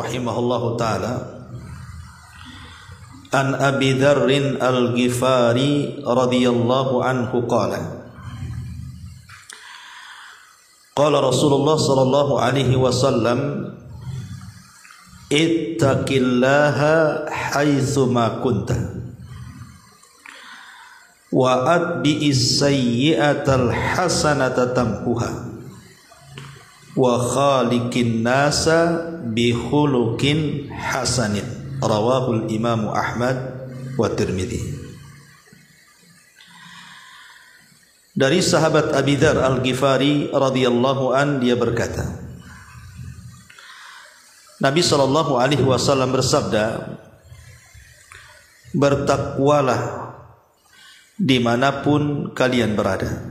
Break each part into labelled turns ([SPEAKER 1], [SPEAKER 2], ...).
[SPEAKER 1] rahimahullahu taala an Abi Dzarr al-Ghifari radhiyallahu anhu qala qala Rasulullah sallallahu alaihi wasallam ittaqillaha haitsu ma kunta wa atbi'is sayyi'atal hasanata tamhuha wa khaliqin nasa bi khuluqin hasanin rawahul Imam Ahmad wa Tirmidzi. Dari sahabat Abi Dzar al-Ghifari radhiyallahu an, dia berkata, Nabi sallallahu alaihi wasallam bersabda, bertakwalah dimanapun kalian berada.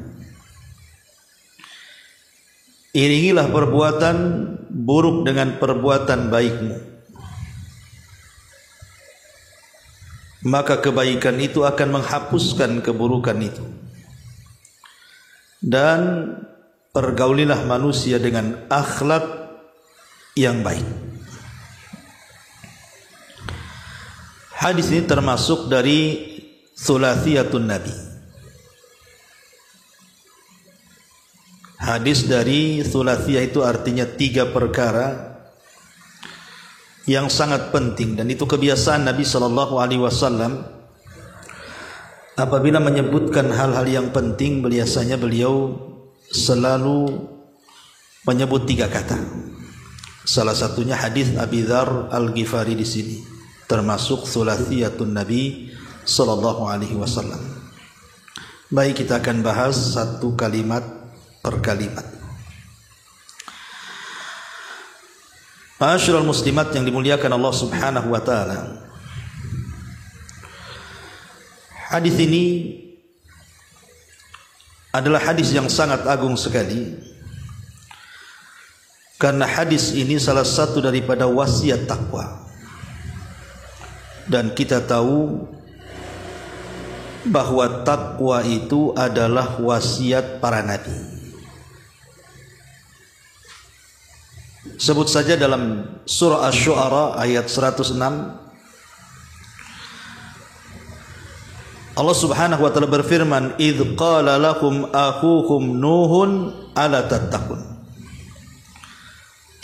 [SPEAKER 1] Iringilah perbuatan buruk dengan perbuatan baikmu, maka kebaikan itu akan menghapuskan keburukan itu. Dan pergaulilah manusia dengan akhlak yang baik. Hadis ini termasuk dari Thulathiyatun Nabi. Hadis dari Thulathiyah itu artinya 3 perkara yang sangat penting, dan itu kebiasaan Nabi sallallahu alaihi wasallam. Apabila menyebutkan hal-hal yang penting, biasanya beliau selalu menyebut 3 kata. Salah satunya hadis Abi Dzar al-Ghifari di sini, termasuk Thulathiyatun Nabi sallallahu alaihi wasallam. Baik, kita akan bahas satu kalimat per kalimat. Ma'asyiral muslimat yang dimuliakan Allah Subhanahu wa taala. Hadis ini adalah hadis yang sangat agung sekali, karena hadis ini salah satu daripada wasiat takwa. Dan kita tahu bahwa takwa itu adalah wasiat para nabi. Sebut saja dalam surah Asy-Syu'ara ayat 106, Allah Subhanahu wa taala berfirman, "Idz qala lakum akhukum Nuhun ala tattaqun."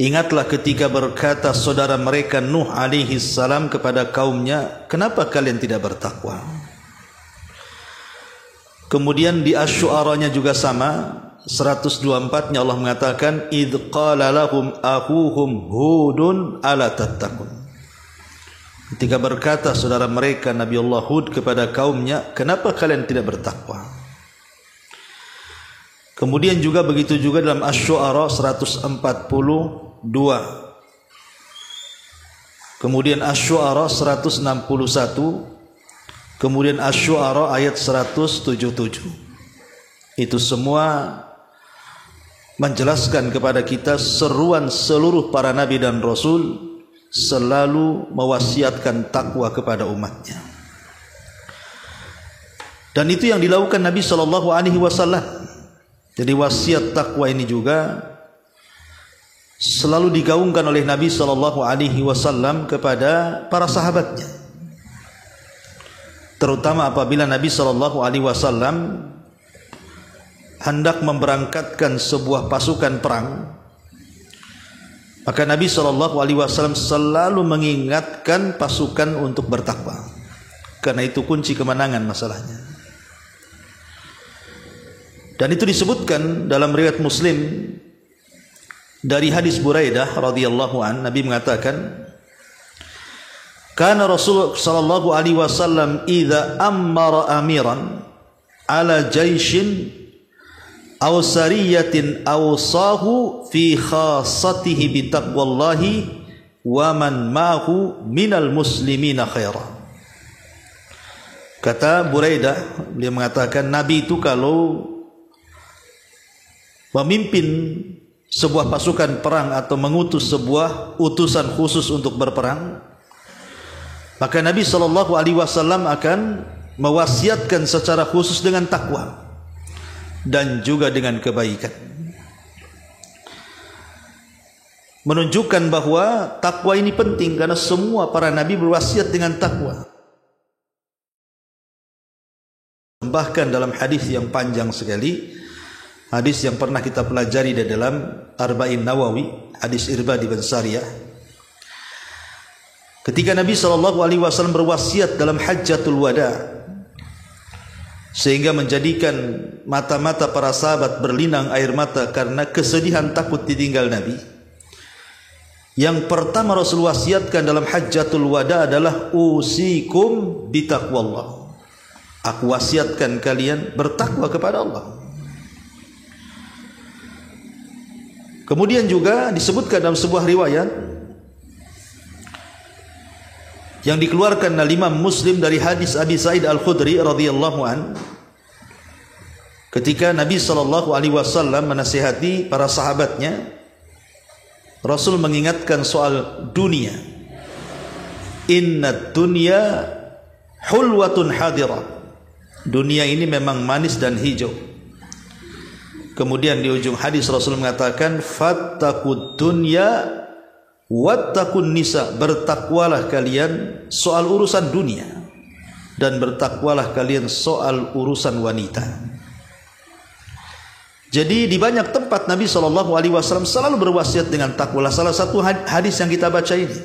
[SPEAKER 1] Ingatlah ketika berkata saudara mereka Nuh alaihi salam kepada kaumnya, kenapa kalian tidak bertakwa? Kemudian di Asy-Syu'ara-nya juga sama, 124-nya Allah mengatakan, "Idz qala lahum akhuhum Hudun ala tattaqun." Ketika berkata saudara mereka Nabi Allah Hud kepada kaumnya, kenapa kalian tidak bertakwa? Kemudian juga begitu juga dalam Asy-Syu'ara 142. Kemudian Asy-Syu'ara 161. Kemudian Asy-Syu'ara ayat 177. Itu semua menjelaskan kepada kita seruan seluruh para nabi dan rasul selalu mewasiatkan takwa kepada umatnya. Dan itu yang dilakukan Nabi sallallahu alaihi wasallam. Jadi wasiat takwa ini juga selalu digaungkan oleh Nabi sallallahu alaihi wasallam kepada para sahabatnya. Terutama apabila Nabi sallallahu alaihi wasallam hendak memberangkatkan sebuah pasukan perang, maka Nabi SAW selalu mengingatkan pasukan untuk bertakwa, karena itu kunci kemenangan masalahnya. Dan itu disebutkan dalam riwayat Muslim dari hadis Buraidah radhiyallahu an, Nabi mengatakan, kana Rasul sallallahu alaihi wasallam idza ammara amiran ala jaishin aw sariyatin awsahu fi khassatihi bi taqwallahi wa man ma'hu minal muslimina khaira. Kata Buraidah, beliau mengatakan Nabi itu kalau memimpin sebuah pasukan perang atau mengutus sebuah utusan khusus untuk berperang, maka Nabi SAW akan mewasiatkan secara khusus dengan takwa dan juga dengan kebaikan. menunjukkan bahwa takwa ini penting karena semua para nabi berwasiat dengan takwa. Bahkan dalam hadis yang panjang sekali, hadis yang pernah kita pelajari di dalam Arba'in Nawawi, hadis Irbad bin Sariyah, ketika Nabi SAW berwasiat dalam Hajjatul Wada, sehingga menjadikan mata-mata para sahabat berlinang air mata karena kesedihan takut ditinggal Nabi. Yang pertama Rasul wasiatkan dalam Hajjatul Wada adalah usikum bitaqwallah. Aku wasiatkan kalian bertakwa kepada Allah. Kemudian juga disebutkan dalam sebuah riwayat yang dikeluarkan oleh Imam Muslim dari hadis Abi Sa'id Al-Khudri radhiyallahu an, ketika Nabi SAW menasihati para sahabatnya, Rasul mengingatkan soal dunia. Inna dunya hulwatun hadirah. Dunia ini memang manis dan hijau. Kemudian di ujung hadis Rasul mengatakan, fattaqud dunya wattaqun nisa. Bertakwalah kalian soal urusan dunia dan bertakwalah kalian soal urusan wanita. Jadi di banyak tempat Nabi SAW selalu berwasiat dengan takwa. Salah satu hadis yang kita baca ini,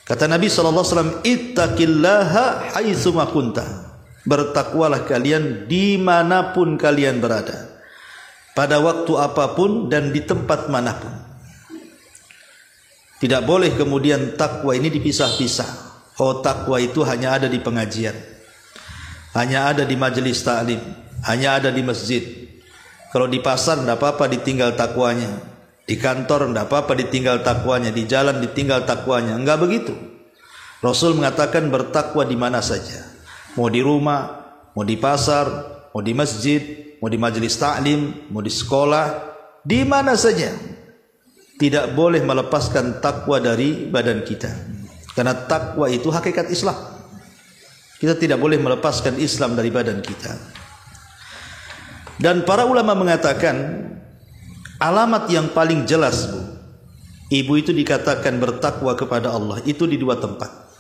[SPEAKER 1] kata Nabi SAW, ittaqillaha haitsuma kunta. Bertakwalah kalian dimanapun kalian berada, pada waktu apapun dan di tempat manapun. Tidak boleh kemudian takwa ini dipisah-pisah. Oh, takwa itu hanya ada di pengajian, hanya ada di majelis ta'lim, hanya ada di masjid. Kalau di pasar tidak apa-apa ditinggal takwanya, di kantor tidak apa-apa ditinggal takwanya, di jalan ditinggal takwanya. Enggak begitu. Rasul mengatakan bertakwa di mana saja. Mau di rumah, mau di pasar, mau di masjid, mau di majelis ta'lim, mau di sekolah, di mana saja. Tidak boleh melepaskan takwa dari badan kita. Karena takwa itu hakikat Islam. Kita tidak boleh melepaskan Islam dari badan kita. Dan para ulama mengatakan alamat yang paling jelas, Bu, ibu itu dikatakan bertakwa kepada Allah itu di dua tempat.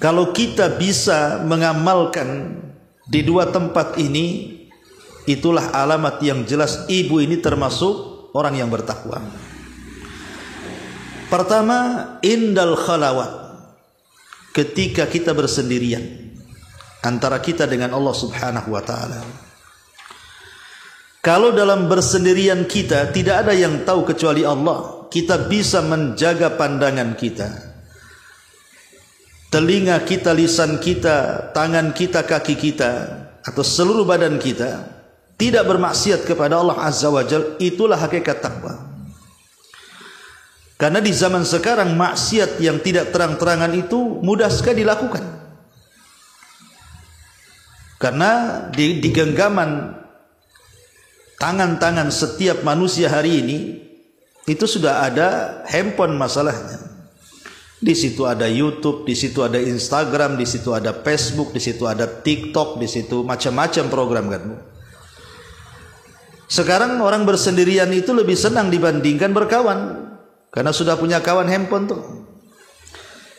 [SPEAKER 1] Kalau kita bisa mengamalkan di dua tempat ini, itulah alamat yang jelas ibu ini termasuk orang yang bertakwa. Pertama, indal khalawat, ketika kita bersendirian antara kita dengan Allah Subhanahu wa taala. Kalau dalam bersendirian kita tidak ada yang tahu kecuali Allah, kita bisa menjaga pandangan kita, telinga kita, lisan kita, tangan kita, kaki kita, atau seluruh badan kita tidak bermaksiat kepada Allah Azza wa Jalla. Itulah hakikat takwa. Karena di zaman sekarang maksiat yang tidak terang-terangan itu mudah sekali dilakukan. Karena di genggaman tangan-tangan setiap manusia hari ini itu sudah ada handphone masalahnya. Di situ ada YouTube, di situ ada Instagram, di situ ada Facebook, di situ ada TikTok, di situ macam-macam program kan. Sekarang orang bersendirian itu lebih senang dibandingkan berkawan, karena sudah punya kawan handphone tuh.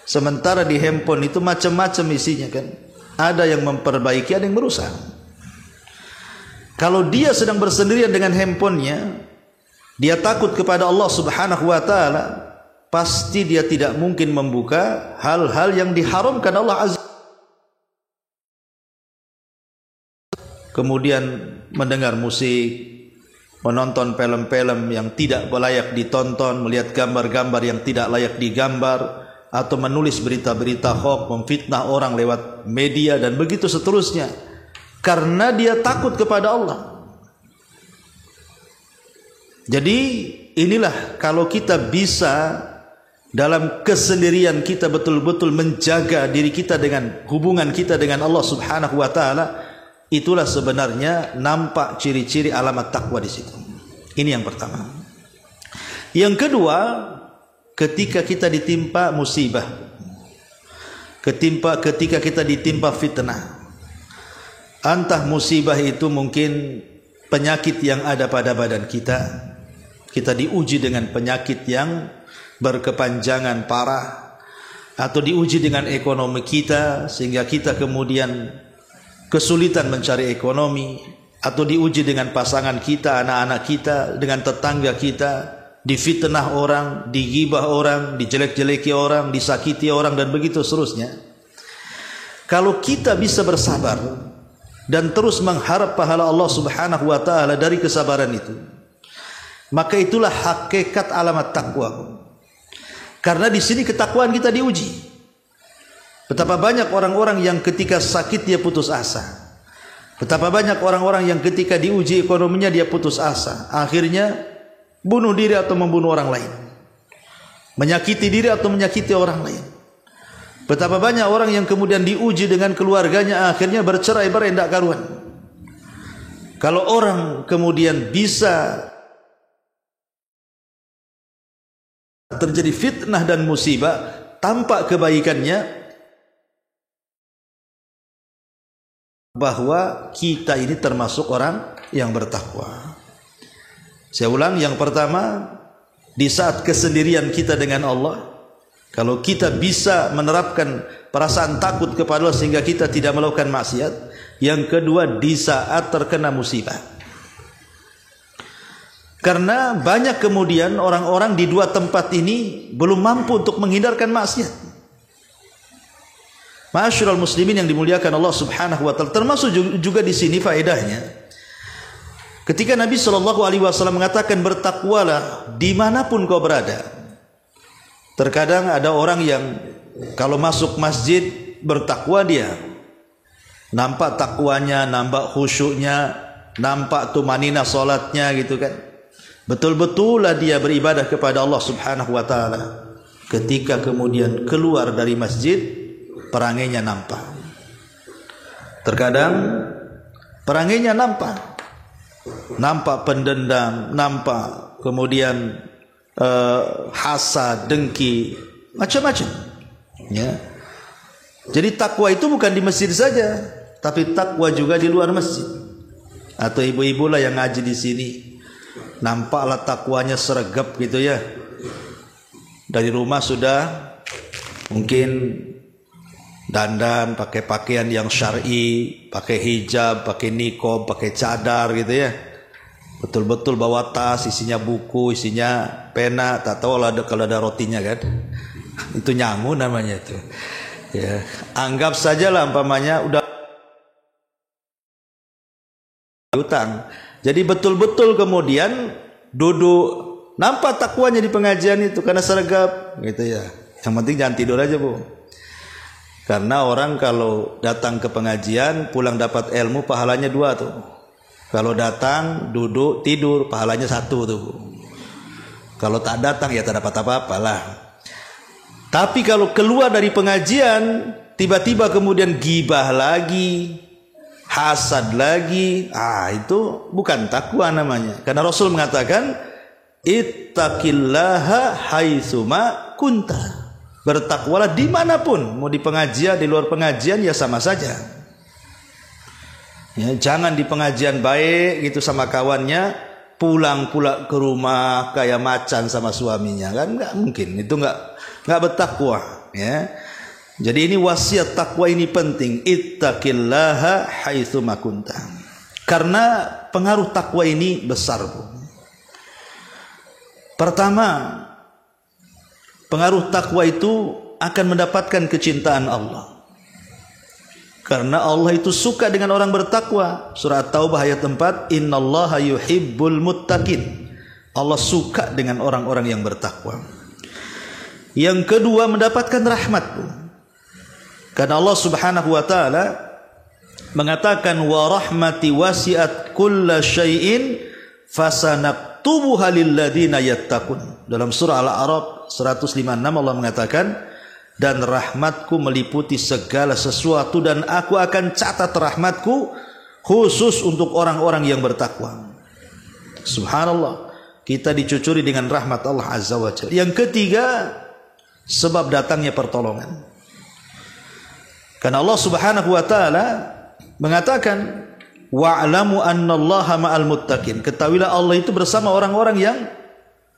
[SPEAKER 1] Sementara di handphone itu macam-macam isinya kan. Ada yang memperbaiki, ada yang merusak. Kalau dia sedang bersendirian dengan handphonenya, dia takut kepada Allah Subhanahu wa taala, pasti dia tidak mungkin membuka hal-hal yang diharamkan Allah Azza. Kemudian mendengar musik, menonton film-film yang tidak layak ditonton, melihat gambar-gambar yang tidak layak digambar, atau menulis berita-berita hoax, memfitnah orang lewat media dan begitu seterusnya. Karena dia takut kepada Allah. Jadi inilah kalau kita bisa dalam kesendirian kita betul-betul menjaga diri kita dengan hubungan kita dengan Allah Subhanahu wa taala, itulah sebenarnya nampak ciri-ciri alamat takwa di situ. Ini yang pertama. Yang kedua, ketika kita ditimpa musibah, ketika kita ditimpa fitnah, entah musibah itu mungkin penyakit yang ada pada badan kita, kita diuji dengan penyakit yang berkepanjangan parah, atau diuji dengan ekonomi kita sehingga kita kemudian kesulitan mencari ekonomi, atau diuji dengan pasangan kita, anak-anak kita, dengan tetangga kita, difitnah orang, digibah orang, dijelek-jeleki orang, disakiti orang, dan begitu seterusnya. Kalau kita bisa bersabar dan terus mengharap pahala Allah Subhanahu wa taala dari kesabaran itu, maka itulah hakikat alamat takwa. Karena di sini ketakwaan kita diuji. Betapa banyak orang-orang yang ketika sakit dia putus asa. Betapa banyak orang-orang yang ketika diuji ekonominya dia putus asa. Akhirnya bunuh diri atau membunuh orang lain. Menyakiti diri atau menyakiti orang lain. Betapa banyak orang yang kemudian diuji dengan keluarganya, akhirnya bercerai-berai tidak karuan. Kalau orang kemudian bisa terjadi fitnah dan musibah, tampak kebaikannya bahwa kita ini termasuk orang yang bertakwa. Saya ulang, yang pertama, di saat kesendirian kita dengan Allah, kalau kita bisa menerapkan perasaan takut kepada Allah sehingga kita tidak melakukan maksiat. Yang kedua, di saat terkena musibah. Karena banyak kemudian orang-orang di dua tempat ini belum mampu untuk menghindarkan maksiat. Ma'asyiral muslimin yang dimuliakan Allah Subhanahu wa taala, termasuk juga di sini faedahnya. Ketika Nabi SAW mengatakan bertakwalah dimanapun kau berada. Terkadang ada orang yang kalau masuk masjid bertakwa dia. Nampak takwanya, nampak khusyuknya, nampak tumanina salatnya gitu kan. Betul-betullah dia beribadah kepada Allah Subhanahu wa taala. Ketika kemudian keluar dari masjid, perangainya nampak. Terkadang perangainya nampak. Nampak pendendam, nampak kemudian hasad, dengki, macam-macam. Ya. Jadi takwa itu bukan di masjid saja, tapi takwa juga di luar masjid. Atau ibu-ibu lah yang ngaji di sini, nampaklah takwanya sergap gitu ya. Dari rumah sudah mungkin dandan, pakai pakaian yang syar'i, pakai hijab, pakai niqab, pakai cadar gitu ya. Betul-betul bawa tas, isinya buku, isinya pena, tak tahu lah kalau ada rotinya kan. Itu nyangu namanya itu. Ya, anggap sajalah umpamanya udah utang. Jadi betul-betul kemudian duduk, nampak takwanya di pengajian itu karena sergap gitu ya. Yang penting jangan tidur aja, Bu. Karena orang kalau datang ke pengajian pulang dapat ilmu pahalanya 2 tuh. Kalau datang duduk tidur pahalanya 1 tuh. Kalau tak datang ya tak dapat apa-apa lah. Tapi kalau keluar dari pengajian tiba-tiba kemudian gibah lagi, hasad lagi, itu bukan takwa namanya. Karena Rasul mengatakan ittaqillaha haitsuma kunta. Bertakwalah dimanapun, mau di pengajian, di luar pengajian ya sama saja. Ya, jangan di pengajian baik gitu sama kawannya, pulang pula ke rumah kayak macan sama suaminya, kan nggak mungkin. Itu nggak bertakwa. Ya. Jadi ini wasiat takwa ini penting. Ittaqillaha haitsuma kunta. Karena pengaruh takwa ini besar, Bu. Pertama, pengaruh takwa itu akan mendapatkan kecintaan Allah. Karena Allah itu suka dengan orang bertakwa. Surah At-Taubah ayat 4, innallaha yuhibbul muttaqin. Allah suka dengan orang-orang yang bertakwa. Yang kedua, mendapatkan rahmat. Karena Allah Subhanahu wa taala mengatakan wa rahmati wasi'at kulla syai'in fasanaktubuha lil ladzina yattaqun. Dalam surah Al-A'raf 156 Allah mengatakan, dan rahmatku meliputi segala sesuatu dan aku akan catat rahmatku khusus untuk orang-orang yang bertakwa. Subhanallah, kita dicucuri dengan rahmat Allah Azza wa Jalla. Yang ketiga, sebab datangnya pertolongan. Karena Allah Subhanahu wa taala mengatakan wa'lamu annallaha ma'al muttaqin. Ketahuilah Allah itu bersama orang-orang yang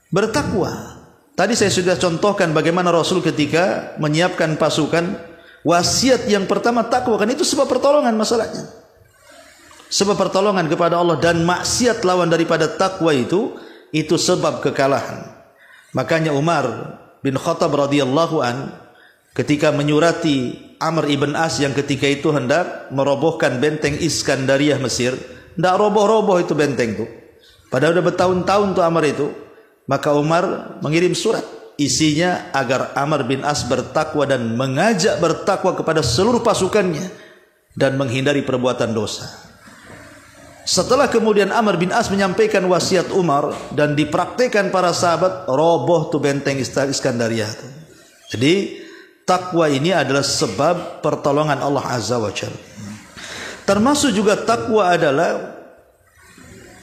[SPEAKER 1] bertakwa. Tadi saya sudah contohkan bagaimana Rasul ketika menyiapkan pasukan, wasiat yang pertama takwa, kan itu sebab pertolongan masalahnya. Sebab pertolongan kepada Allah, dan maksiat lawan daripada takwa itu sebab kekalahan. Makanya Umar bin Khattab radhiyallahu an ketika menyurati Amr ibn As yang ketika itu hendak merobohkan benteng Iskandariyah Mesir, tidak roboh-roboh itu benteng itu. Padahal sudah bertahun-tahun tuh Amr itu. Maka Umar mengirim surat, isinya agar Amr bin As bertakwa dan mengajak bertakwa kepada seluruh pasukannya dan menghindari perbuatan dosa. Setelah kemudian Amr bin As menyampaikan wasiat Umar dan dipraktikkan para sahabat, roboh tuh benteng Iskandariyah. Jadi takwa ini adalah sebab pertolongan Allah Azza wa Jalla. Termasuk juga takwa adalah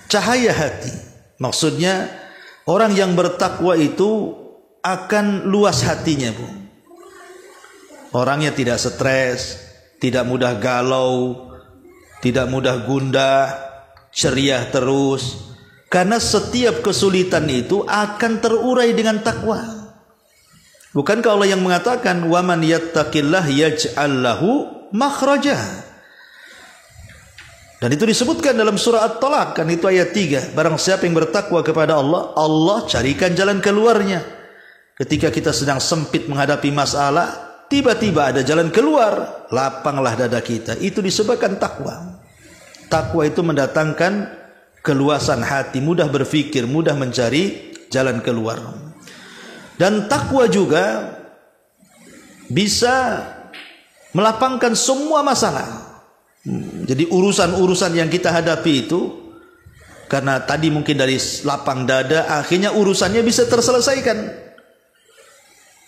[SPEAKER 1] cahaya hati. Maksudnya orang yang bertakwa itu akan luas hatinya, Bu. Orangnya tidak stres, tidak mudah galau, tidak mudah gundah, ceria terus. Karena setiap kesulitan itu akan terurai dengan takwa. Bukankah Allah yang mengatakan, "Wa man yattaqillah yaj'al lahu makhraja." Dan itu disebutkan dalam surah At-Talaq, kan itu ayat 3. Barang siapa yang bertakwa kepada Allah, Allah carikan jalan keluarnya. Ketika kita sedang sempit menghadapi masalah, tiba-tiba ada jalan keluar, lapanglah dada kita. Itu disebabkan takwa. Takwa itu mendatangkan keluasan hati, mudah berpikir, mudah mencari jalan keluar. Dan takwa juga bisa melapangkan semua masalah. Jadi urusan-urusan yang kita hadapi itu, karena tadi mungkin dari lapang dada, akhirnya urusannya bisa terselesaikan.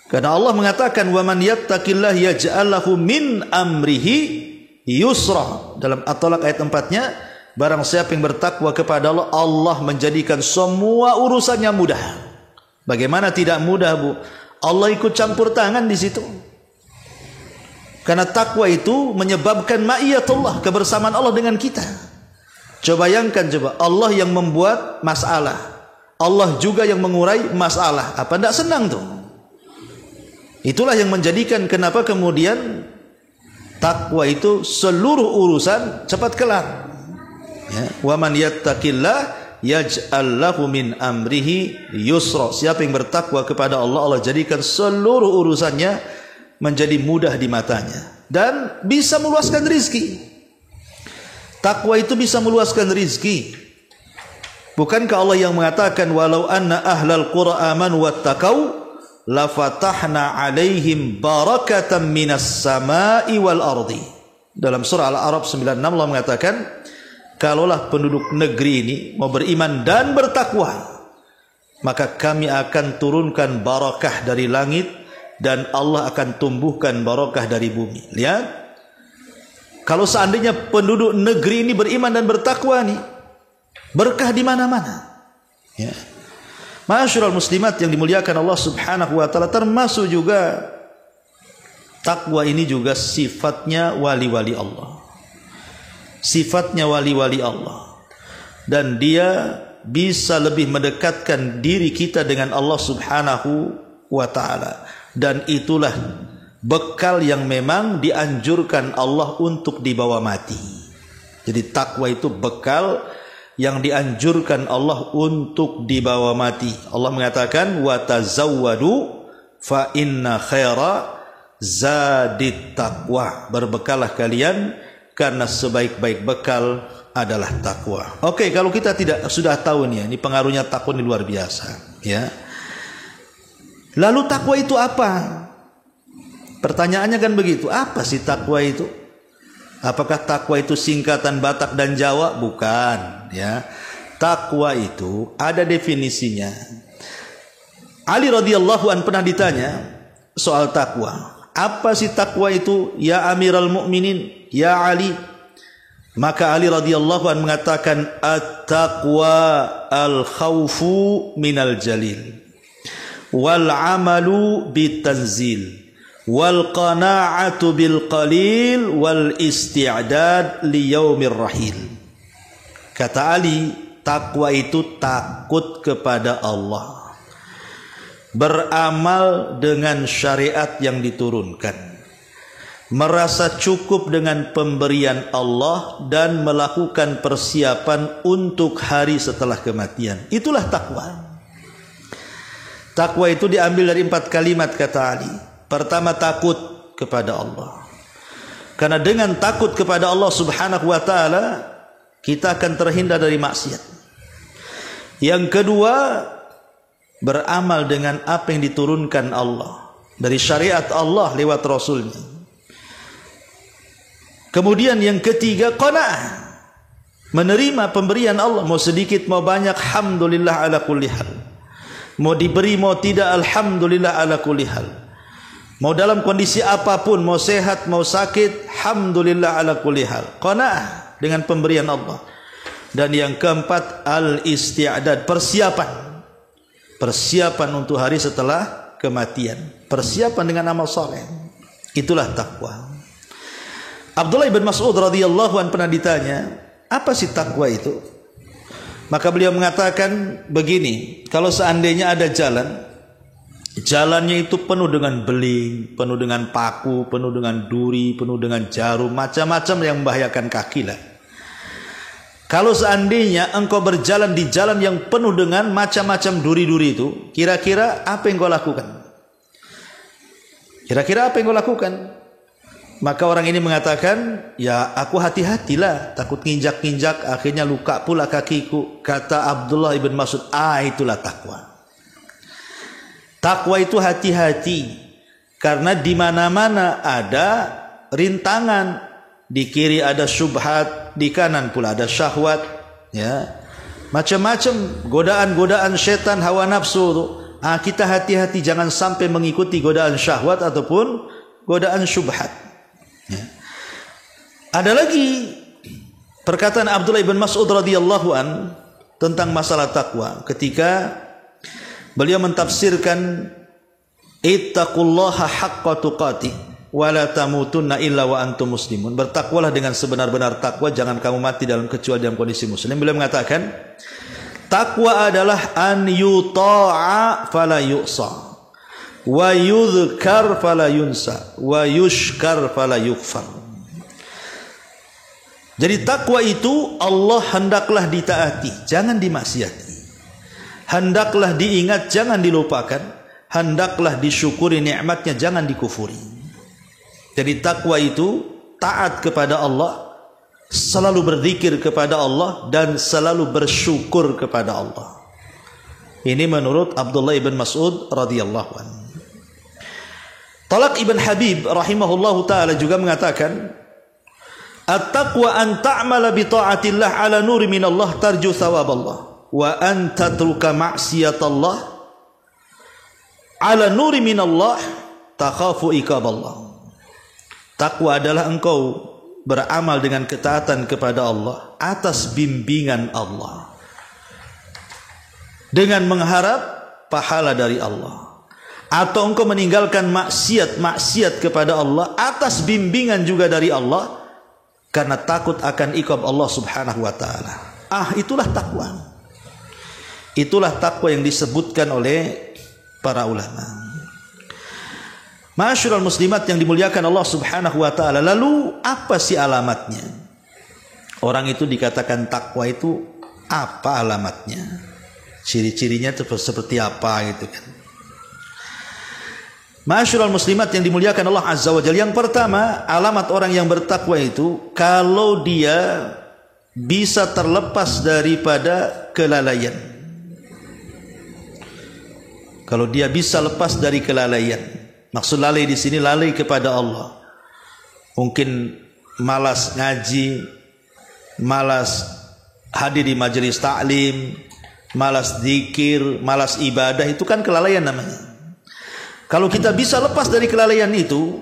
[SPEAKER 1] Karena Allah mengatakan, "Wa man yattaqillah yaj'al lahu min amrihi yusra." Dalam At-Talaq ayat 4-nya, barang siapa yang bertakwa kepada Allah, Allah menjadikan semua urusannya mudah. Bagaimana tidak mudah, Bu? Allah ikut campur tangan di situ. Karena takwa itu menyebabkan ma'iyatullah, kebersamaan Allah dengan kita. Coba bayangkan, Allah yang membuat masalah, Allah juga yang mengurai masalah. Apa tidak senang tuh? Itulah yang menjadikan kenapa kemudian takwa itu seluruh urusan cepat kelar. Ya. Wa man yattaqillah yaj'al lahu min amrihi yusra. Siapa yang bertakwa kepada Allah, Allah jadikan seluruh urusannya menjadi mudah di matanya dan bisa meluaskan rizki. Takwa itu bisa meluaskan rizki. Bukankah Allah yang mengatakan, "Walau anna ahlal qura amanu wattaqau lafatahna alaihim barakatan minas sama'i wal ardi." Dalam surah Al-A'raf 96 Allah mengatakan, kalaulah penduduk negeri ini mau beriman dan bertakwa, maka kami akan turunkan barakah dari langit dan Allah akan tumbuhkan barakah dari bumi. Lihat, kalau seandainya penduduk negeri ini beriman dan bertakwa nih, berkah di mana-mana. Ya. Ma'asyiral muslimat yang dimuliakan Allah Subhanahu wa taala, termasuk juga takwa ini juga sifatnya wali-wali Allah. Sifatnya wali-wali Allah. Dan dia bisa lebih mendekatkan diri kita dengan Allah Subhanahu wa taala. Dan itulah bekal yang memang dianjurkan Allah untuk dibawa mati. Jadi takwa itu bekal yang dianjurkan Allah untuk dibawa mati. Allah mengatakan, "Wa tazawwadu fa inna khaira zadit taqwa." Berbekallah kalian karena sebaik-baik bekal adalah takwa. Oke, kalau kita sudah tahu nih, ini pengaruhnya takwa ini luar biasa, ya. Lalu takwa itu apa? Pertanyaannya kan begitu. Apa sih takwa itu? Apakah takwa itu singkatan Batak dan Jawa? Bukan, ya. Takwa itu ada definisinya. Ali radhiyallahu an pernah ditanya soal takwa. Apa sih takwa itu, ya Amirul Mukminin, ya Ali? Maka Ali radhiyallahu an mengatakan, at-taqwa al-khawfu minal jalil, wal amalu bitanzil, wal qana'atu bil qalil, wal isti'dad li yaumir rahil. Kata Ali, takwa itu takut kepada Allah, beramal dengan syariat yang diturunkan, merasa cukup dengan pemberian Allah dan melakukan persiapan untuk hari setelah kematian. Itulah takwa. Takwa itu diambil dari 4 kalimat kata Ali. Pertama, takut kepada Allah. Karena dengan takut kepada Allah Subhanahu wa taala, kita akan terhindar dari maksiat. Yang kedua, beramal dengan apa yang diturunkan Allah dari syariat Allah lewat Rasulnya. Kemudian yang ketiga, qanaah, menerima pemberian Allah, mau sedikit mau banyak, alhamdulillah ala kulli hal. Mau diberi mau tidak, alhamdulillah ala kulli hal. Mau dalam kondisi apapun, mau sehat mau sakit, alhamdulillah ala kulli hal. Qanaah dengan pemberian Allah. Dan yang keempat, al-isti'dad, persiapan. Persiapan untuk hari setelah kematian. Persiapan dengan amal saleh. Itulah takwa. Abdullah bin Mas'ud radhiyallahu anhu pernah ditanya, apa sih takwa itu? Maka beliau mengatakan begini, kalau seandainya ada jalan, jalannya itu penuh dengan beling, penuh dengan paku, penuh dengan duri, penuh dengan jarum, macam-macam yang membahayakan kaki lah. Kalau seandainya engkau berjalan di jalan yang penuh dengan macam-macam duri-duri itu, kira-kira apa yang kau lakukan? Kira-kira apa yang kau lakukan? Maka orang ini mengatakan, ya aku hati-hatilah, takut nginjak-nginjak, akhirnya luka pula kakiku. Kata Abdullah ibn Mas'ud, itulah takwa. Takwa itu hati-hati, karena di mana-mana ada rintangan. Di kiri ada syubhat, di kanan pula ada syahwat, ya. Macam-macam godaan-godaan setan, hawa nafsu itu. Kita hati-hati jangan sampai mengikuti godaan syahwat ataupun godaan syubhat. Ya. Ada lagi perkataan Abdullah bin Mas'ud radhiyallahu an tentang masalah takwa ketika beliau mentafsirkan ittaqullaha haqqa tuqatih wa la tamutunna illa wa antum muslimun. Bertakwalah dengan sebenar-benar takwa, jangan kamu mati kecuali dalam kondisi muslim. Beliau mengatakan takwa adalah an yuta'a fala yu'sa, wa yudhkar fala yunsa, wa yushkar fala yukfar. Jadi takwa itu Allah hendaklah ditaati, jangan dimaksiati. Hendaklah diingat, jangan dilupakan. Hendaklah disyukuri nikmatnya, jangan dikufuri. Jadi takwa itu taat kepada Allah, selalu berzikir kepada Allah, dan selalu bersyukur kepada Allah. Ini menurut Abdullah ibn Mas'ud radhiyallahu anhu. Talaq ibn Habib rahimahullahu ta'ala juga mengatakan, at-taqwa an ta'mala bi ta'atillah ala nuri minallah tarju thawab Allah, wa an tatruka ma'siyatallah ala nuri minallah takhafu iqab Allah. Takwa adalah engkau beramal dengan ketaatan kepada Allah atas bimbingan Allah, dengan mengharap pahala dari Allah. Atau engkau meninggalkan maksiat kepada Allah atas bimbingan juga dari Allah, karena takut akan iqab Allah subhanahu wa ta'ala. Itulah takwa. Itulah takwa yang disebutkan oleh para ulama. Ma'asyiral muslimat yang dimuliakan Allah subhanahu wa ta'ala. Lalu apa sih alamatnya? Orang itu dikatakan takwa itu apa alamatnya? Ciri-cirinya seperti apa gitu kan? Ma'asyiral muslimat yang dimuliakan Allah azza wa jalla. Yang pertama, alamat orang yang bertakwa itu kalau dia bisa terlepas daripada kelalaian. Kalau dia bisa lepas dari kelalaian. Maksud lalai di sini lalai kepada Allah. Mungkin malas ngaji, malas hadir di majelis taklim, malas zikir, malas ibadah, itu kan kelalaian namanya. Kalau kita bisa lepas dari kelalaian itu,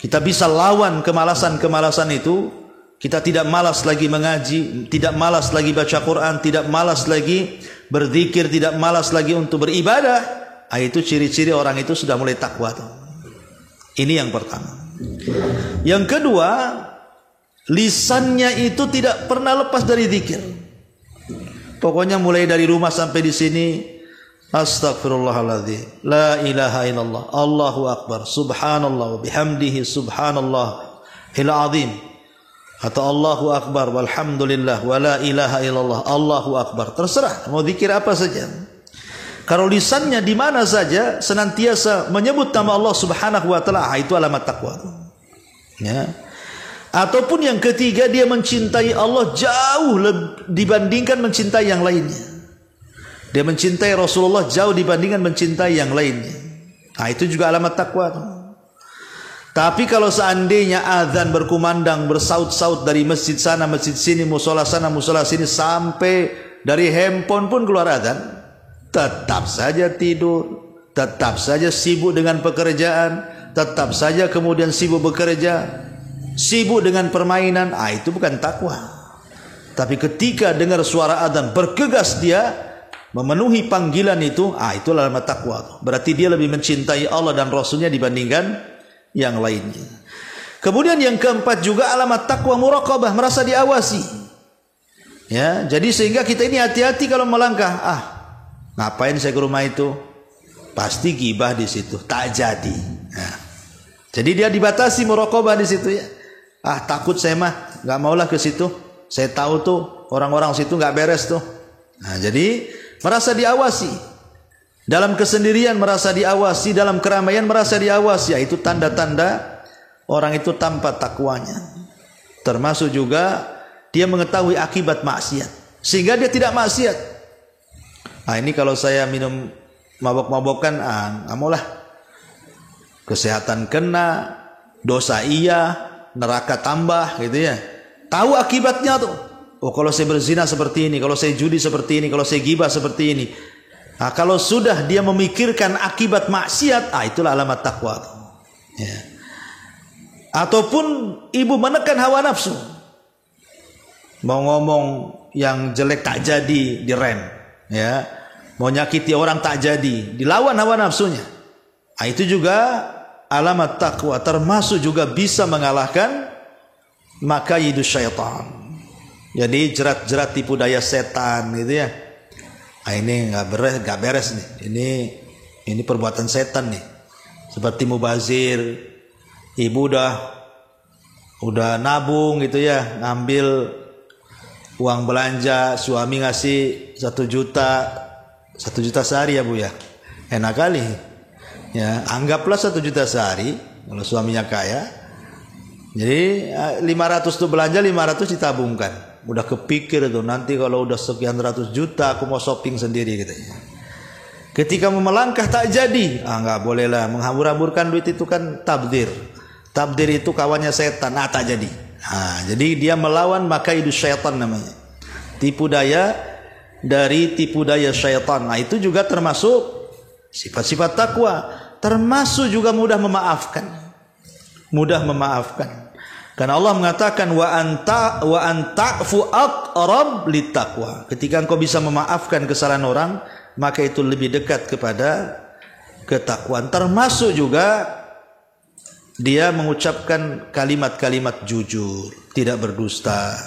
[SPEAKER 1] kita bisa lawan kemalasan-kemalasan itu, kita tidak malas lagi mengaji, tidak malas lagi baca Quran, tidak malas lagi berzikir, tidak malas lagi untuk beribadah. Itu ciri-ciri orang itu sudah mulai takwa. Ini yang pertama. Yang kedua, lisannya itu tidak pernah lepas dari zikir. Pokoknya mulai dari rumah sampai di sini, Astaghfirullahaladzim, la ilaha illallah, Allahu akbar, subhanallah, bihamdihi subhanallahil azim, atau Allahu akbar, walhamdulillah, wa la ilaha illallah, Allahu akbar. Terserah mau zikir apa saja. Kalau lisannya di mana saja senantiasa menyebut nama Allah Subhanahu wa taala, itu alamat takwa. Ya. Ataupun yang ketiga, dia mencintai Allah jauh dibandingkan mencintai yang lainnya. Dia mencintai Rasulullah jauh dibandingkan mencintai yang lainnya. Itu juga alamat takwa. Tapi kalau seandainya azan berkumandang bersaut-saut dari masjid sana masjid sini, musola sana musola sini, sampai dari handphone pun keluar azan, tetap saja tidur, tetap saja sibuk dengan pekerjaan, tetap saja kemudian sibuk bekerja, sibuk dengan permainan, itu bukan takwa. Tapi ketika dengar suara adzan bergegas dia memenuhi panggilan itu, itu alamat takwa. Berarti dia lebih mencintai Allah dan Rasulnya dibandingkan yang lainnya. Kemudian yang keempat juga alamat takwa muraqabah, merasa diawasi. Ya, jadi sehingga kita ini hati-hati kalau melangkah. Ngapain saya ke rumah itu? Pasti gibah di situ, tak jadi. Nah, jadi dia dibatasi muraqabah di situ ya. Takut saya mah, nggak maulah ke situ. Saya tahu tuh orang-orang situ nggak beres tuh. Nah, jadi merasa diawasi. Dalam kesendirian merasa diawasi, dalam keramaian merasa diawasi. Itu tanda-tanda orang itu tanpa takwanya. Termasuk juga dia mengetahui akibat maksiat, sehingga dia tidak maksiat. Ini kalau saya minum mabok-mabokan, nggak maulah. Kesehatan kena, dosa iya, neraka tambah, gitu ya. Tahu akibatnya tuh. Kalau saya berzina seperti ini, kalau saya judi seperti ini, kalau saya gibah seperti ini. Kalau sudah dia memikirkan akibat maksiat, itulah alamat takwa. Ya. Ataupun ibu menekan hawa nafsu, mau ngomong yang jelek tak jadi, direm. Ya, mau nyakiti orang tak jadi, dilawan hawa nafsunya. Itu juga alamat takwa, termasuk juga bisa mengalahkan makayidus syaitan. Jadi jerat-jerat tipu daya setan gitu ya. Ini nggak beres nih. Ini perbuatan setan nih. Seperti mubazir, ibu udah nabung gitu ya, ngambil uang belanja, suami ngasih 1 juta sehari ya bu ya, enak kali ya. Anggaplah 1 juta sehari kalau suaminya kaya, jadi 500 tuh belanja, 500 ditabungkan. Udah kepikir tuh, nanti kalau udah sekian ratus juta aku mau shopping sendiri gitu ya. Ketika mau melangkah tak jadi, nggak boleh lah, menghambur-hamburkan duit itu kan tabdir itu kawannya setan, tak jadi. Jadi dia melawan makaidu syaitan namanya, tipu daya dari tipu daya syaitan. Itu juga termasuk sifat-sifat takwa, termasuk juga mudah memaafkan. Karena Allah mengatakan wa anta'fu aqrab littaqwa. Ketika engkau bisa memaafkan kesalahan orang, maka itu lebih dekat kepada ketakwaan. Termasuk juga dia mengucapkan kalimat-kalimat jujur, tidak berdusta,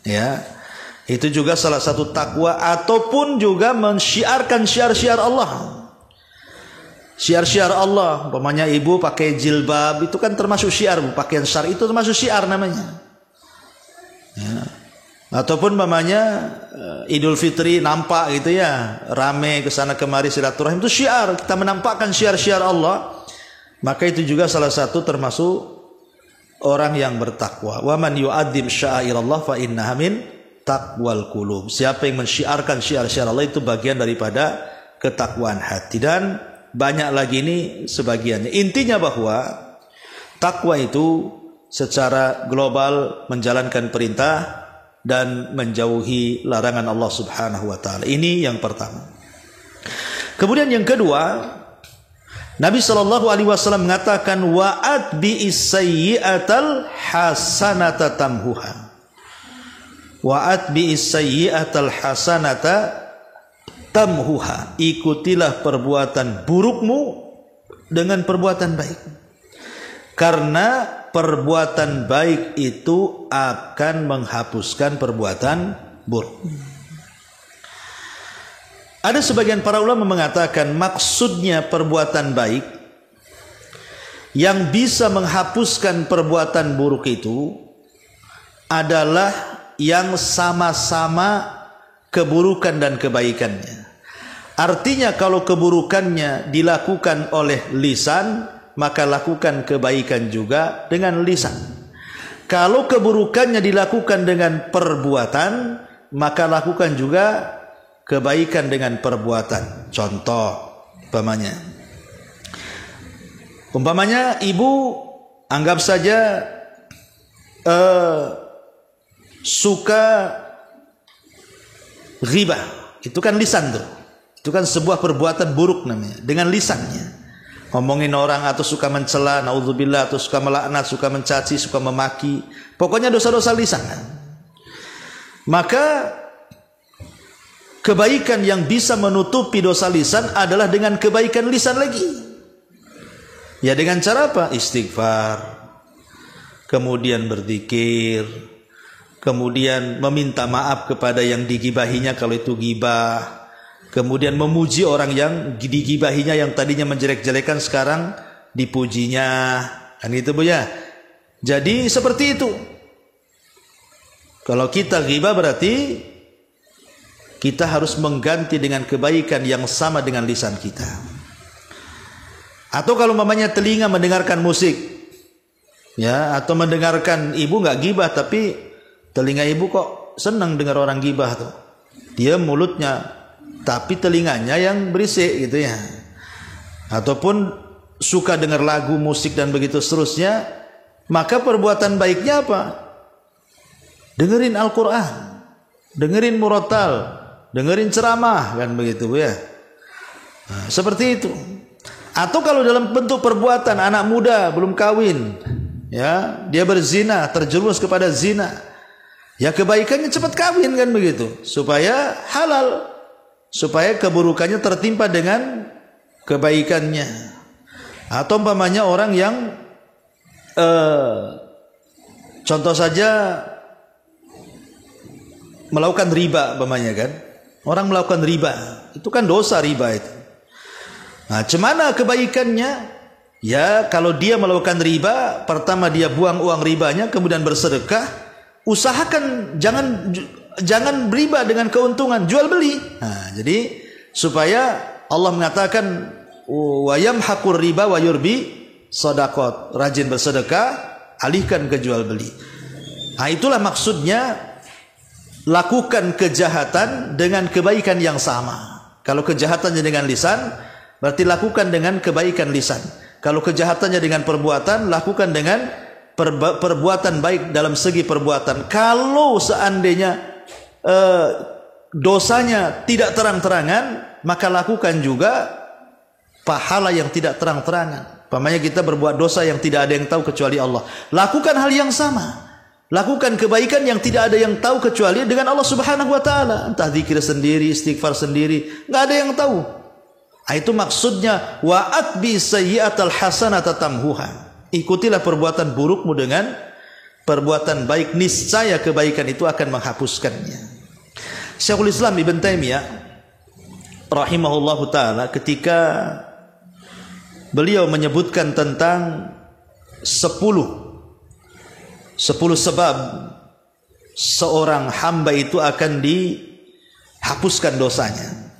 [SPEAKER 1] ya. Itu juga salah satu takwa. Ataupun juga mensyiarkan syiar-syiar Allah. Syiar-syiar Allah, umpamanya ibu pakai jilbab, itu kan termasuk syiar, pakaian syar itu termasuk syiar namanya. Ya. Ataupun umpamanya Idul Fitri nampak gitu ya, rame kesana kemari silaturahim, itu syiar, kita menampakkan syiar-syiar Allah. Maka itu juga salah satu termasuk orang yang bertakwa. Wa man yu'adzim sya'airallah fa innaha min taqwal qulub. Siapa yang mensyiarkan syiar-syiar Allah, itu bagian daripada ketakwaan hati. Dan banyak lagi ini sebagiannya. Intinya bahwa takwa itu secara global menjalankan perintah dan menjauhi larangan Allah Subhanahu wa taala. Ini yang pertama. Kemudian yang kedua, Nabi sallallahu alaihi wasallam mengatakan wa atbi'is sayyi'atal hasanata tamhuha. Wa atbi'is sayyi'atal hasanata tamhuha. Ikutilah perbuatan burukmu dengan perbuatan baik, karena perbuatan baik itu akan menghapuskan perbuatan buruk. Ada sebagian para ulama mengatakan maksudnya perbuatan baik yang bisa menghapuskan perbuatan buruk itu adalah yang sama-sama keburukan dan kebaikannya. Artinya kalau keburukannya dilakukan oleh lisan, maka lakukan kebaikan juga dengan lisan. Kalau keburukannya dilakukan dengan perbuatan, maka lakukan juga kebaikan dengan perbuatan. Contoh, umpamanya ibu anggap saja suka ghibah, itu kan lisan tuh. Itu kan sebuah perbuatan buruk namanya, dengan lisannya. Ngomongin orang atau suka mencela, naudzubillah, atau suka melaknat, suka mencaci, suka memaki. Pokoknya dosa-dosa lisan. Maka kebaikan yang bisa menutupi dosa lisan adalah dengan kebaikan lisan lagi. Ya dengan cara apa? Istighfar, kemudian berzikir, kemudian meminta maaf kepada yang digibahinya kalau itu gibah, kemudian memuji orang yang digibahinya yang tadinya menjelek-jelekan sekarang dipujinya. Kan itu Bu ya. Jadi seperti itu. Kalau kita ghibah berarti kita harus mengganti dengan kebaikan yang sama dengan lisan kita. Atau kalau mamanya telinga mendengarkan musik, ya, atau mendengarkan ibu nggak ghibah tapi telinga ibu kok senang dengar orang ghibah tuh. Dia mulutnya tapi telinganya yang berisik gitu ya. Ataupun suka dengar lagu, musik dan begitu seterusnya, maka perbuatan baiknya apa? Dengerin Al-Quran, dengerin murotal, dengerin ceramah, kan begitu ya. Nah, seperti itu. Atau kalau dalam bentuk perbuatan anak muda belum kawin, ya, dia berzina, terjerumus kepada zina, ya kebaikannya cepat kawin kan begitu, supaya halal, supaya keburukannya tertimpa dengan kebaikannya. Atau umpamanya orang yang contoh saja melakukan riba umpamanya kan. Orang melakukan riba, itu kan dosa riba itu. Nah, cemana kebaikannya? Ya, kalau dia melakukan riba, pertama dia buang uang ribanya, kemudian bersedekah. Usahakan jangan riba dengan keuntungan, jual beli. Nah, jadi supaya Allah mengatakan wa yamhaqur riba wa yurbi shadaqat, rajin bersedekah, alihkan ke jual beli. Nah, itulah maksudnya lakukan kejahatan dengan kebaikan yang sama. Kalau kejahatannya dengan lisan, berarti lakukan dengan kebaikan lisan. Kalau kejahatannya dengan perbuatan, lakukan dengan perbuatan baik dalam segi perbuatan. Kalau seandainya dosanya tidak terang-terangan, maka lakukan juga pahala yang tidak terang-terangan. Umpamanya kita berbuat dosa yang tidak ada yang tahu kecuali Allah, lakukan hal yang sama. Lakukan kebaikan yang tidak ada yang tahu kecuali dengan Allah Subhanahu wa taala. Entah zikir sendiri, istighfar sendiri, enggak ada yang tahu. Itu maksudnya wa atbi sayyi'atal hasanata tamhuha. Ikutilah perbuatan burukmu dengan perbuatan baik, niscaya kebaikan itu akan menghapuskannya. Syekhul Islam Ibn Taimiyah rahimahullahu taala ketika beliau menyebutkan tentang 10 sebab seorang hamba itu akan dihapuskan dosanya.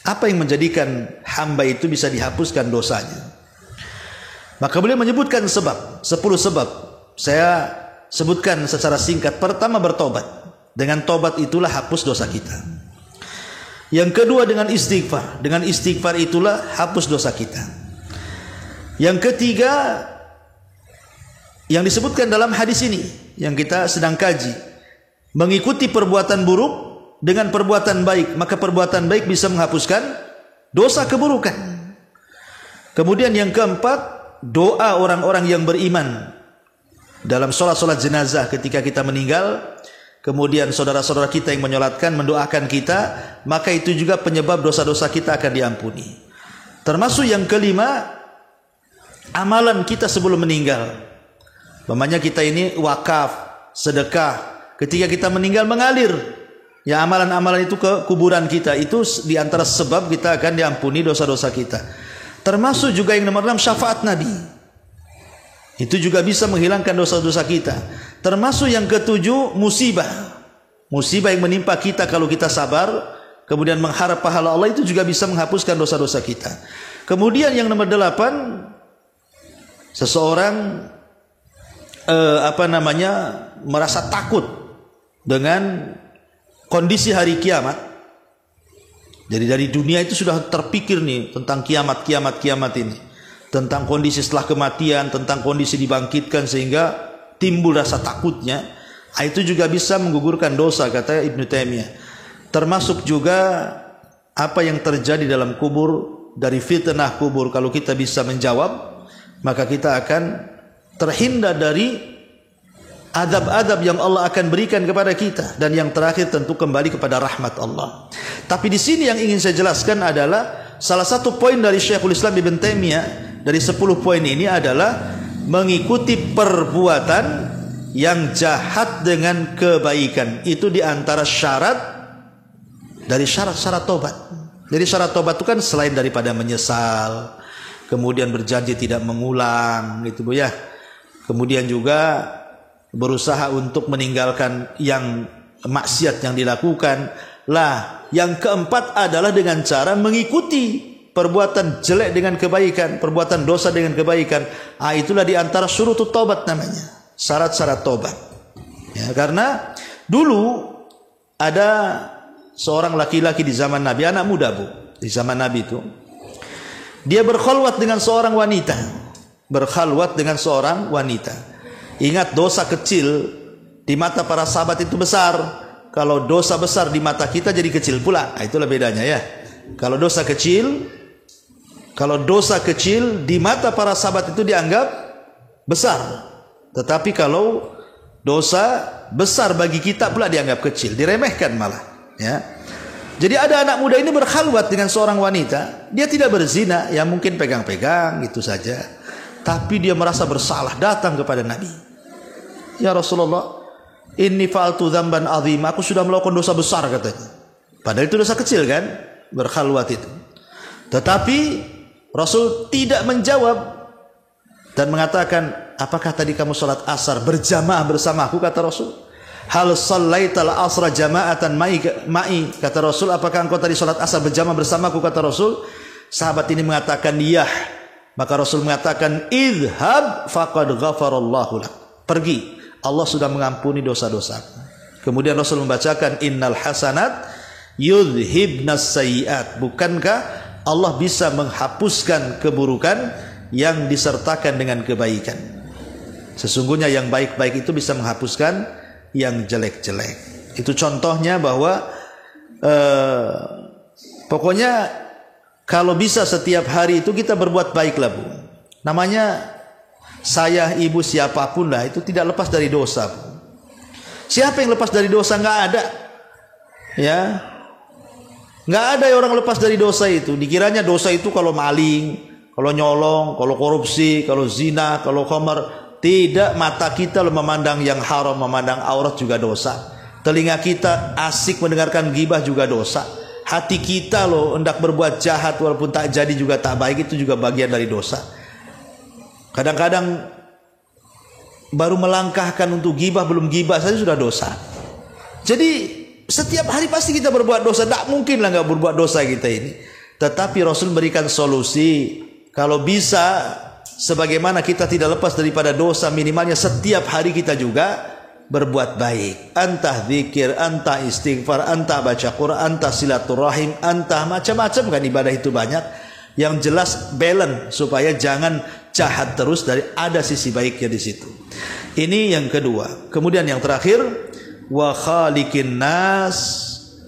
[SPEAKER 1] Apa yang menjadikan hamba itu bisa dihapuskan dosanya? Maka beliau menyebutkan 10 sebab. Saya sebutkan secara singkat. Pertama, bertobat. Dengan tobat itulah hapus dosa kita. Yang kedua, dengan istighfar. Dengan istighfar itulah hapus dosa kita. Yang ketiga, yang disebutkan dalam hadis ini yang kita sedang kaji, mengikuti perbuatan buruk dengan perbuatan baik, maka perbuatan baik bisa menghapuskan dosa keburukan. Kemudian yang keempat, doa orang-orang yang beriman dalam sholat jenazah ketika kita meninggal, kemudian saudara-saudara kita yang menyolatkan mendoakan kita, maka itu juga penyebab dosa-dosa kita akan diampuni. Termasuk yang kelima, amalan kita sebelum meninggal. Umpamanya kita ini wakaf, sedekah, ketika kita meninggal mengalir. Ya, amalan-amalan itu ke kuburan kita itu di antara sebab kita akan diampuni dosa-dosa kita. Termasuk juga yang nomor 6 syafaat Nabi. Itu juga bisa menghilangkan dosa-dosa kita. Termasuk yang ketujuh musibah. Musibah yang menimpa kita kalau kita sabar, kemudian mengharap pahala Allah, itu juga bisa menghapuskan dosa-dosa kita. Kemudian yang nomor 8, seseorang merasa takut dengan kondisi hari kiamat. Jadi dari dunia itu sudah terpikir nih tentang kiamat ini, tentang kondisi setelah kematian, tentang kondisi dibangkitkan, sehingga timbul rasa takutnya. Itu juga bisa menggugurkan dosa, kata Ibnu Taimiyah. Termasuk juga apa yang terjadi dalam kubur, dari fitnah kubur. Kalau kita bisa menjawab, maka kita akan terhindar dari adab-adab yang Allah akan berikan kepada kita. Dan yang terakhir tentu kembali kepada rahmat Allah. Tapi di sini yang ingin saya jelaskan adalah salah satu poin dari Syekhul Islam Ibnu Taimiyah dari 10 poin ini adalah mengikuti perbuatan yang jahat dengan kebaikan. Itu di antara syarat dari syarat-syarat tobat. Jadi syarat tobat itu kan selain daripada menyesal, kemudian berjanji tidak mengulang, gitu Bu ya. Kemudian juga berusaha untuk meninggalkan yang maksiat yang dilakukan. Lah, yang keempat adalah dengan cara mengikuti perbuatan jelek dengan kebaikan, perbuatan dosa dengan kebaikan. Itulah di antara syurutut taubat namanya, syarat-syarat tobat. Ya, karena dulu ada seorang laki-laki di zaman Nabi, anak muda Bu, di zaman Nabi itu, dia berkhalwat dengan seorang wanita, Ingat, dosa kecil di mata para sahabat itu besar. Kalau dosa besar di mata kita jadi kecil pula. Itulah bedanya ya. Kalau dosa kecil di mata para sahabat itu dianggap besar. Tetapi kalau dosa besar bagi kita pula dianggap kecil, diremehkan malah. Ya. Jadi ada anak muda ini berkhalwat dengan seorang wanita. Dia tidak berzina, ya mungkin pegang-pegang gitu saja. Tapi dia merasa bersalah, datang kepada Nabi. Ya Rasulullah, inni fa'altu dzamban azim, aku sudah melakukan dosa besar, katanya. Padahal itu dosa kecil kan, berkhalwat itu. Tetapi Rasul tidak menjawab dan mengatakan, apakah tadi kamu salat asar berjamaah bersamaku, kata Rasul. Hal shallaital asra jama'atan ma'i, kata Rasul, apakah engkau tadi salat asar berjamaah bersamaku, kata Rasul. Sahabat ini mengatakan iya. Maka Rasul mengatakan, idhab faqad ghafarallahu lak, pergi, Allah sudah mengampuni dosa-dosa. Kemudian Rasul membacakan, innal hasanat yudhibnas sayyiat, bukankah Allah bisa menghapuskan keburukan yang disertakan dengan kebaikan. Sesungguhnya yang baik-baik itu bisa menghapuskan yang jelek-jelek. Itu contohnya bahwa pokoknya kalau bisa setiap hari itu kita berbuat baiklah Bu. Namanya saya, ibu, siapapun lah, itu tidak lepas dari dosa Bu. Siapa yang lepas dari dosa? Nggak ada. Ya, nggak ada orang lepas dari dosa itu. Dikiranya dosa itu kalau maling, kalau nyolong, kalau korupsi, kalau zina, kalau khamar. Tidak, mata kita memandang yang haram, memandang aurat juga dosa. Telinga kita asik mendengarkan ghibah juga dosa. Hati kita hendak berbuat jahat walaupun tak jadi juga tak baik, itu juga bagian dari dosa. Kadang-kadang baru melangkahkan untuk ghibah, belum ghibah saja sudah dosa. Jadi setiap hari pasti kita berbuat dosa. Tak mungkin lah nggak berbuat dosa kita ini. Tetapi Rasul berikan solusi. Kalau bisa, sebagaimana kita tidak lepas daripada dosa, minimalnya setiap hari kita juga berbuat baik. Antah zikir, antah istighfar, antah baca Quran, antah silaturahim, antah macam-macam kan, ibadah itu banyak. Yang jelas balance supaya jangan jahat terus, dari ada sisi baiknya di situ. Ini yang kedua. Kemudian yang terakhir, wa khaliqin nas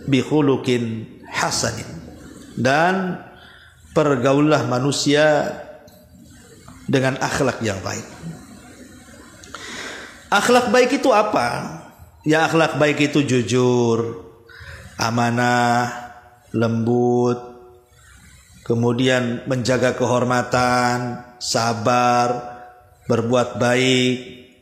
[SPEAKER 1] bi khuluqin hasanin, dan pergaulah manusia dengan akhlak yang baik. Akhlak baik itu apa? Ya, akhlak baik itu jujur, amanah, lembut, kemudian menjaga kehormatan, sabar, berbuat baik,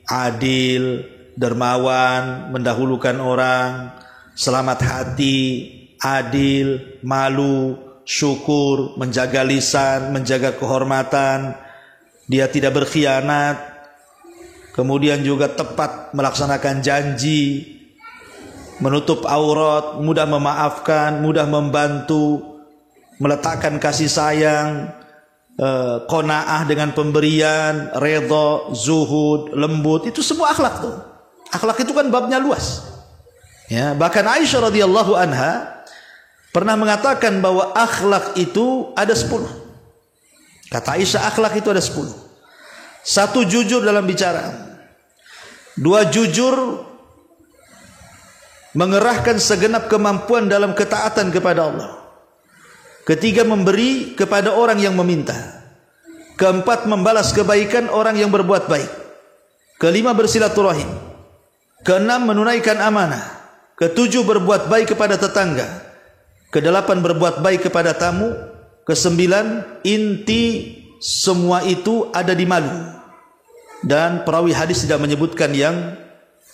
[SPEAKER 1] adil, dermawan, mendahulukan orang, selamat hati, adil, malu, syukur, menjaga lisan, menjaga kehormatan, dia tidak berkhianat, kemudian juga tepat melaksanakan janji, menutup aurat, mudah memaafkan, mudah membantu, meletakkan kasih sayang, qanaah dengan pemberian, redha, zuhud, lembut, itu semua akhlak tuh. Akhlak itu kan babnya luas. Ya, bahkan Aisyah radhiyallahu anha pernah mengatakan bahwa akhlak itu ada 10. Kata Aisyah, akhlak itu ada 10. 1, jujur dalam bicara. 2, jujur mengerahkan segenap kemampuan dalam ketaatan kepada Allah. 3, memberi kepada orang yang meminta. 4, membalas kebaikan orang yang berbuat baik. 5, bersilaturahim. 6, menunaikan amanah. 7, berbuat baik kepada tetangga. 8, berbuat baik kepada tamu. 9, inti semua itu ada di malu. Dan perawi hadis tidak menyebutkan yang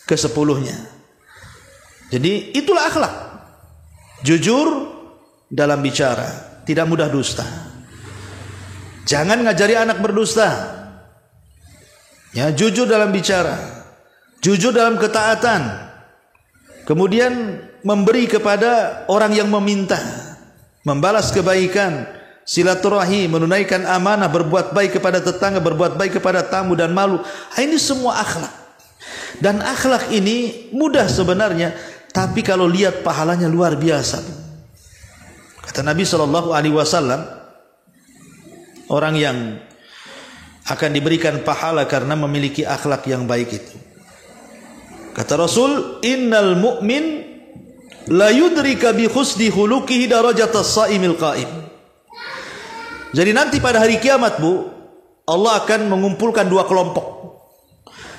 [SPEAKER 1] ke-10-nya. Jadi itulah akhlak. Jujur dalam bicara, tidak mudah dusta. Jangan ngajari anak berdusta. Ya, jujur dalam bicara, jujur dalam ketaatan. Kemudian memberi kepada orang yang meminta, membalas kebaikan, silaturahim, menunaikan amanah, berbuat baik kepada tetangga, berbuat baik kepada tamu dan malu. Ini semua akhlak. Dan akhlak ini mudah sebenarnya, tapi kalau lihat pahalanya luar biasa. Kata Nabi SAW, orang yang akan diberikan pahala karena memiliki akhlak yang baik itu. Kata Rasul, innal mu'min la yudrika bi husni khuluqihi darajatas shaimil qaim. Jadi nanti pada hari kiamat, Bu, Allah akan mengumpulkan 2 kelompok.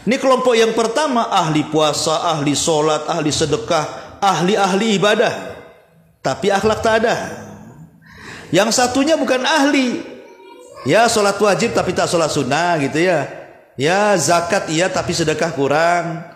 [SPEAKER 1] Ini kelompok yang pertama ahli puasa, ahli solat, ahli sedekah, ahli ibadah, tapi akhlak tak ada. Yang satunya bukan ahli, ya solat wajib tapi tak solat sunnah gitu ya. Ya zakat iya tapi sedekah kurang.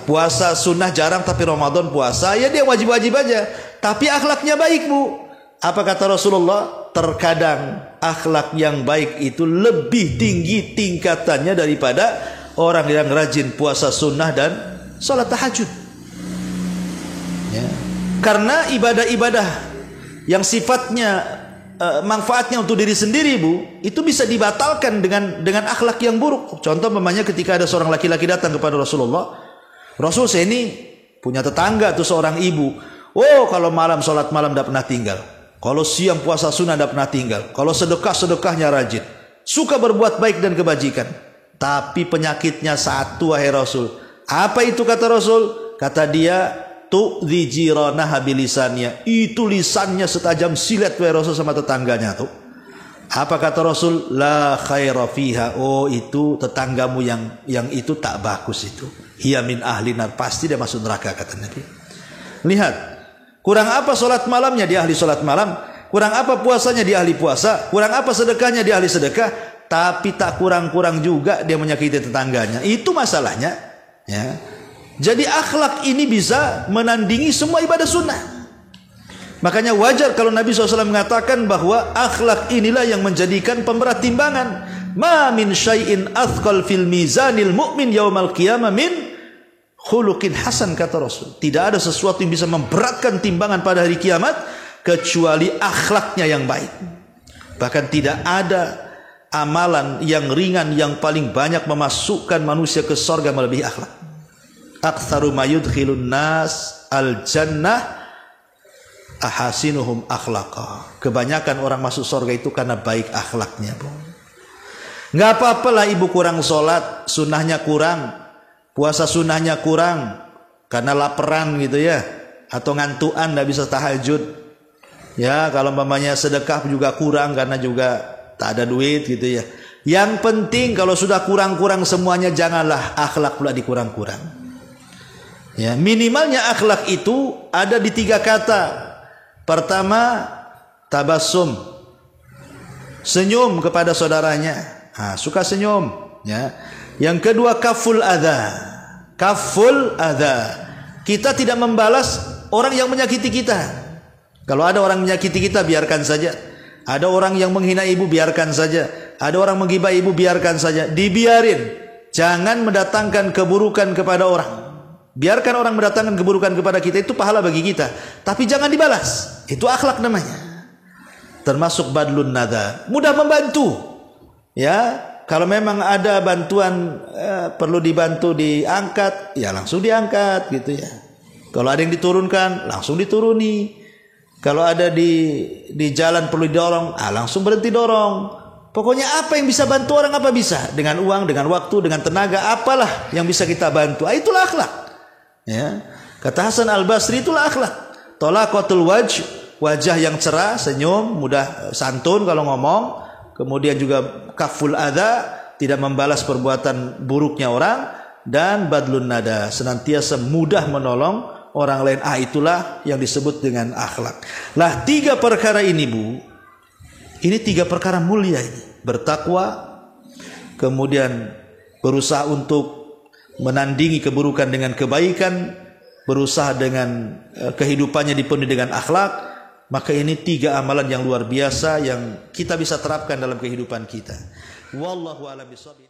[SPEAKER 1] Puasa sunnah jarang tapi Ramadan puasa. Ya dia wajib-wajib aja, tapi akhlaknya baik, Bu. Apa kata Rasulullah? Terkadang akhlak yang baik itu lebih tinggi tingkatannya daripada orang yang rajin puasa sunnah dan salat tahajud. Ya. Karena ibadah-ibadah yang sifatnya manfaatnya untuk diri sendiri, Bu, itu bisa dibatalkan dengan akhlak yang buruk. Contoh memangnya ketika ada seorang laki-laki datang kepada Rasulullah, Rasul, saya ini punya tetangga tuh seorang ibu. Oh, kalau malam sholat malam tidak pernah tinggal. Kalau siang puasa sunnah tidak pernah tinggal. Kalau sedekahnya rajin. Suka berbuat baik dan kebajikan. Tapi penyakitnya satu, wahai Rasul. Apa itu kata Rasul? Kata dia, tu'dhi jiranaha bilisannya. Itu lisannya setajam silet, wahai Rasul, sama tetangganya tuh. Apa kata Rasul? La khaira fiha. Oh, itu tetanggamu yang itu tak bagus itu. Hiya min ahlinar, pasti dia masuk neraka, kata Nabi. Lihat, kurang apa solat malamnya, dia ahli solat malam. Kurang apa puasanya, dia ahli puasa. Kurang apa sedekahnya, dia ahli sedekah. Tapi tak kurang-kurang juga dia menyakiti tetangganya. Itu masalahnya, ya. Jadi akhlak ini bisa menandingi semua ibadah sunnah. Makanya wajar kalau Nabi SAW mengatakan bahwa akhlak inilah yang menjadikan pemberat timbangan. Ma min syai'in athqal fil mizanil mu'min yaumal qiyamah min khuluqin hasan, kata Rasul. Tidak ada sesuatu yang bisa memberatkan timbangan pada hari kiamat kecuali akhlaknya yang baik. Bahkan tidak ada amalan yang ringan yang paling banyak memasukkan manusia ke surga melebihi akhlak. Aktsaru ma yudkhilun nas al jannah ahasinuhum akhlaqa. Kebanyakan orang masuk surga itu karena baik akhlaknya, Bu. Nggak apa-apalah ibu kurang sholat, sunnahnya kurang, puasa sunnahnya kurang, karena laparan gitu ya, atau ngantuan nggak bisa tahajud. Ya, kalau mamanya sedekah juga kurang karena juga tak ada duit gitu ya. Yang penting kalau sudah kurang-kurang semuanya, janganlah akhlak pula dikurang-kurang. Ya, minimalnya akhlak itu ada di 3 kata. Pertama, tabassum, senyum kepada saudaranya. Suka senyum, ya. Yang kedua, kaful adha, Kita tidak membalas orang yang menyakiti kita. Kalau ada orang menyakiti kita, biarkan saja. Ada orang yang menghina ibu, biarkan saja. Ada orang menggibah ibu, biarkan saja. Dibiarin. Jangan mendatangkan keburukan kepada orang. Biarkan orang mendatangkan keburukan kepada kita, itu pahala bagi kita. Tapi jangan dibalas. Itu akhlak namanya. Termasuk badlun nada. Mudah membantu. Ya, kalau memang ada bantuan perlu dibantu diangkat, ya langsung diangkat gitu ya. Kalau ada yang diturunkan, langsung dituruni. Kalau ada di jalan perlu didorong, langsung berhenti dorong. Pokoknya apa yang bisa bantu orang, apa bisa. Dengan uang, dengan waktu, dengan tenaga, apalah yang bisa kita bantu. Itulah akhlak. Ya. Kata Hasan Al-Basri, itulah akhlak. Talaqatul wajah yang cerah, senyum, mudah santun kalau ngomong. Kemudian juga kaful adha, tidak membalas perbuatan buruknya orang. Dan badlun nada, senantiasa mudah menolong orang lain. Itulah yang disebut dengan akhlak. Lah 3 perkara ini Bu, ini 3 perkara mulia ini. Bertakwa, kemudian berusaha untuk menandingi keburukan dengan kebaikan, berusaha dengan kehidupannya dipenuhi dengan akhlak. Maka ini 3 amalan yang luar biasa yang kita bisa terapkan dalam kehidupan kita. Wallahu a'lam bishawab.